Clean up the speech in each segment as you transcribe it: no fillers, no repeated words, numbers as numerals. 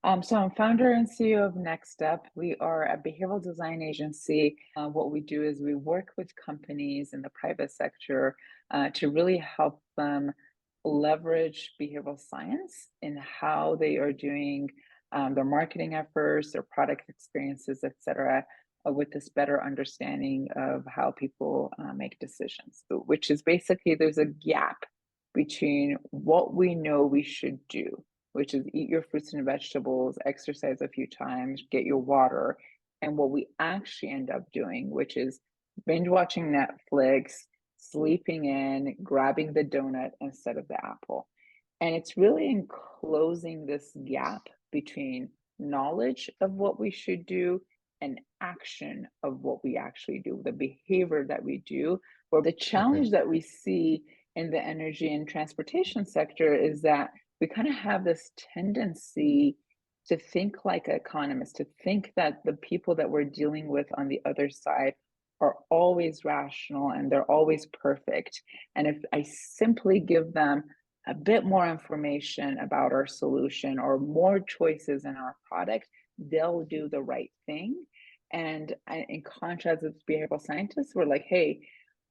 So I'm founder and CEO of Next Step. We are a behavioral design agency. What we do is we work with companies in the private sector to really help them leverage behavioral science in how they are doing their marketing efforts, their product experiences, et cetera, with this better understanding of how people make decisions. Which is basically there's a gap between what we know we should do, which is eat your fruits and vegetables, exercise a few times, get your water, and what we actually end up doing, which is binge watching Netflix, sleeping in, grabbing the donut instead of the apple. And it's really in closing this gap between knowledge of what we should do and action of what we actually do, the behavior that we do. Or the Okay. challenge that we see in the energy and transportation sector is that we kind of have this tendency to think like economists, to think that the people that we're dealing with on the other side are always rational and they're always perfect. And if I simply give them a bit more information about our solution or more choices in our product, they'll do the right thing. And in contrast with behavioral scientists, we're like, hey,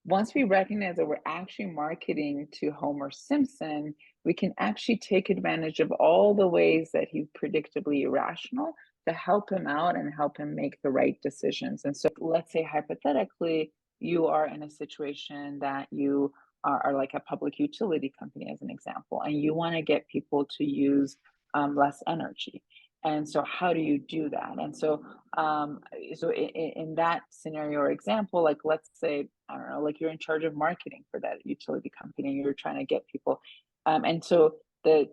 once we recognize that we're actually marketing to Homer Simpson, we can actually take advantage of all the ways that he's predictably irrational to help him out and help him make the right decisions. And so let's say hypothetically, you are in a situation that you are like a public utility company, as an example, and you want to get people to use less energy. And so how do you do that? And so in that scenario or example, like let's say, I don't know, like you're in charge of marketing for that utility company, and you're trying to get people. And so the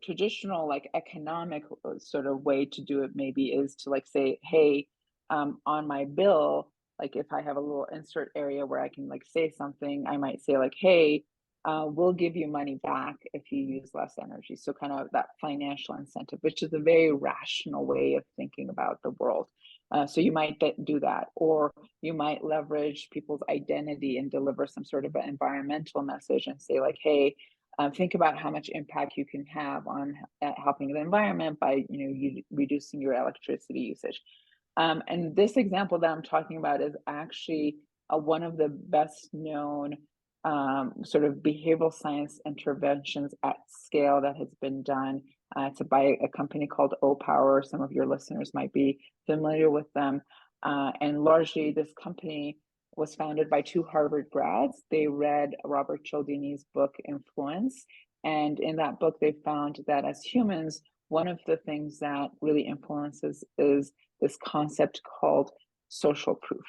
traditional like economic sort of way to do it maybe is to like say, hey, on my bill, like if I have a little insert area where I can like say something, I might say like, hey, we'll give you money back if you use less energy. So kind of that financial incentive, which is a very rational way of thinking about the world. So you might do that, or you might leverage people's identity and deliver some sort of an environmental message and say like, hey, think about how much impact you can have on helping the environment by reducing your electricity usage. And this example that I'm talking about is actually one of the best known sort of behavioral science interventions at scale that has been done. It's by a company called O-Power. Some of your listeners might be familiar with them. And largely, this company was founded by two Harvard grads. They read Robert Cialdini's book, Influence. And in that book, they found that as humans, one of the things that really influences is this concept called social proof,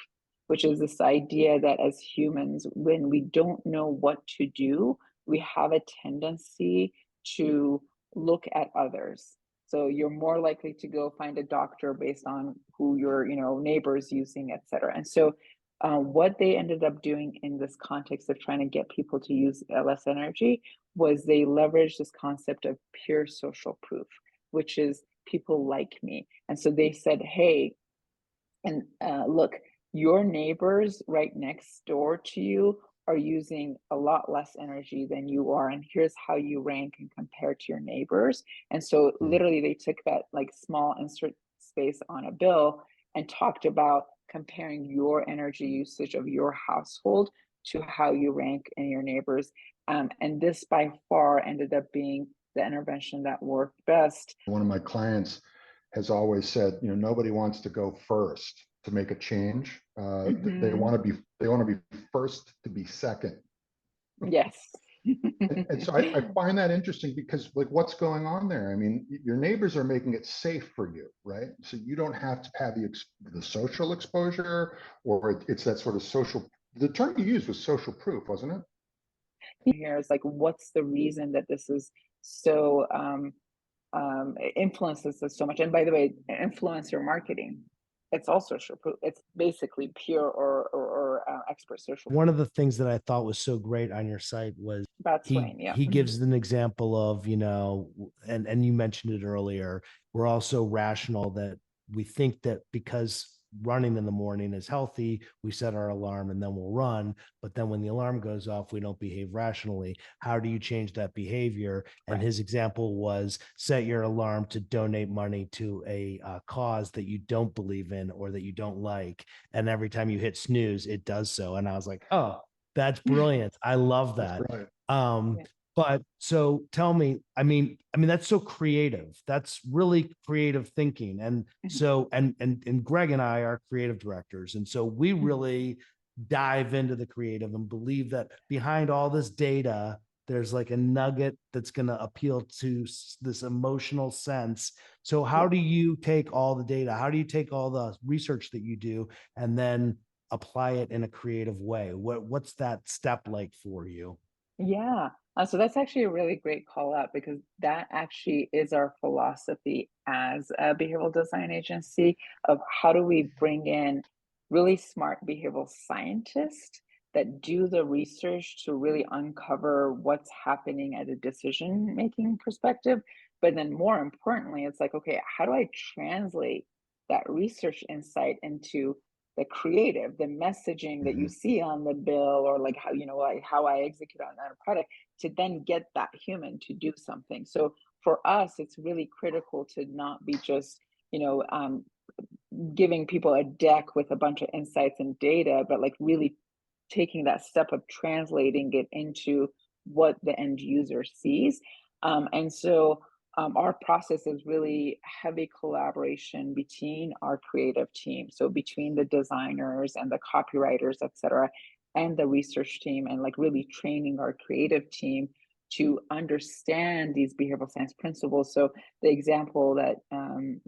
which is this idea that as humans, when we don't know what to do, we have a tendency to look at others. So you're more likely to go find a doctor based on who your neighbors using, et cetera. And so what they ended up doing in this context of trying to get people to use less energy was they leveraged this concept of pure social proof, which is people like me. And so they said, hey, and look, your neighbors right next door to you are using a lot less energy than you are, and here's how you rank and compare to your neighbors. And so Mm. literally they took that like small insert space on a bill and talked about comparing your energy usage of your household to how you rank in your neighbors. And this by far ended up being the intervention that worked best. One of my clients has always said, nobody wants to go first to make a change. They Mhm. want to be they want to be first to be second. Yes. And so I find that interesting because like what's going on there? I mean, your neighbors are making it safe for you, right? So you don't have to have the social exposure, or it's that sort of social. The term you used was social proof, wasn't it? Here is like, what's the reason that this is so influences us so much? And by the way, influencer marketing, it's all social proof. It's basically pure or expert social One of the things that I thought was so great on your site was about he Swain. Yeah. he gives an example of, and you mentioned it earlier, we're also rational that we think that because running in the morning is healthy. We set our alarm and then we'll run. But then when the alarm goes off, we don't behave rationally. How do you change that behavior? And Right. his example was set your alarm to donate money to a cause that you don't believe in or that you don't like. And every time you hit snooze, it does so. And I was like, oh, that's brilliant. I love That's that. brilliant. Yeah. But so tell me, that's so creative. That's really creative thinking. And Mhm. so, and Greg and I are creative directors. And so we Mhm. really dive into the creative and believe that behind all this data, there's like a nugget that's going to appeal to this emotional sense. So how Yeah. do you take all the data? How do you take all the research that you do and then apply it in a creative way? What's that step like for you? Yeah. So that's actually a really great call out because that actually is our philosophy as a behavioral design agency of how do we bring in really smart behavioral scientists that do the research to really uncover what's happening at a decision making perspective. But then more importantly, it's like, okay, how do I translate that research insight into the creative, the messaging that you Mhm. see on the bill, or like how, like how I execute on that product to then get that human to do something. So for us, it's really critical to not be just, you know, um, giving people a deck with a bunch of insights and data, but like really taking that step of translating it into what the end user sees. Our process is really heavy collaboration between our creative team. So between the designers and the copywriters, et cetera, and the research team, and like really training our creative team to understand these behavioral science principles. So the example that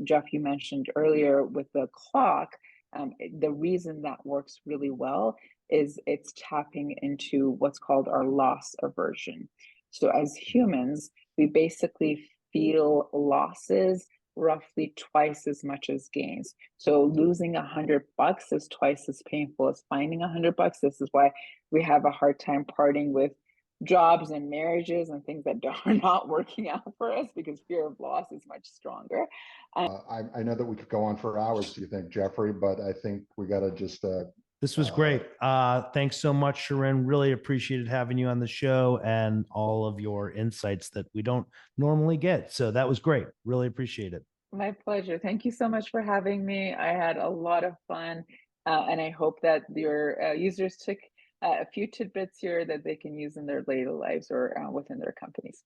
Jeff, you mentioned earlier with the clock, the reason that works really well is it's tapping into what's called our loss aversion. So as humans, we basically feel losses roughly twice as much as gains. So losing $100 is twice as painful as finding $100. This is why we have a hard time parting with jobs and marriages and things that are not working out for us because fear of loss is much stronger. I know that we could go on for hours, do you think, Jeffrey? But I think we got to just This was uh, great. Thanks so much, SHIRIN. Really appreciated having you on the show and all of your insights that we don't normally get. So that was great. Really appreciate it. My pleasure. Thank you so much for having me. I had a lot of fun, and I hope that your users took a few tidbits here that they can use in their later lives or within their companies.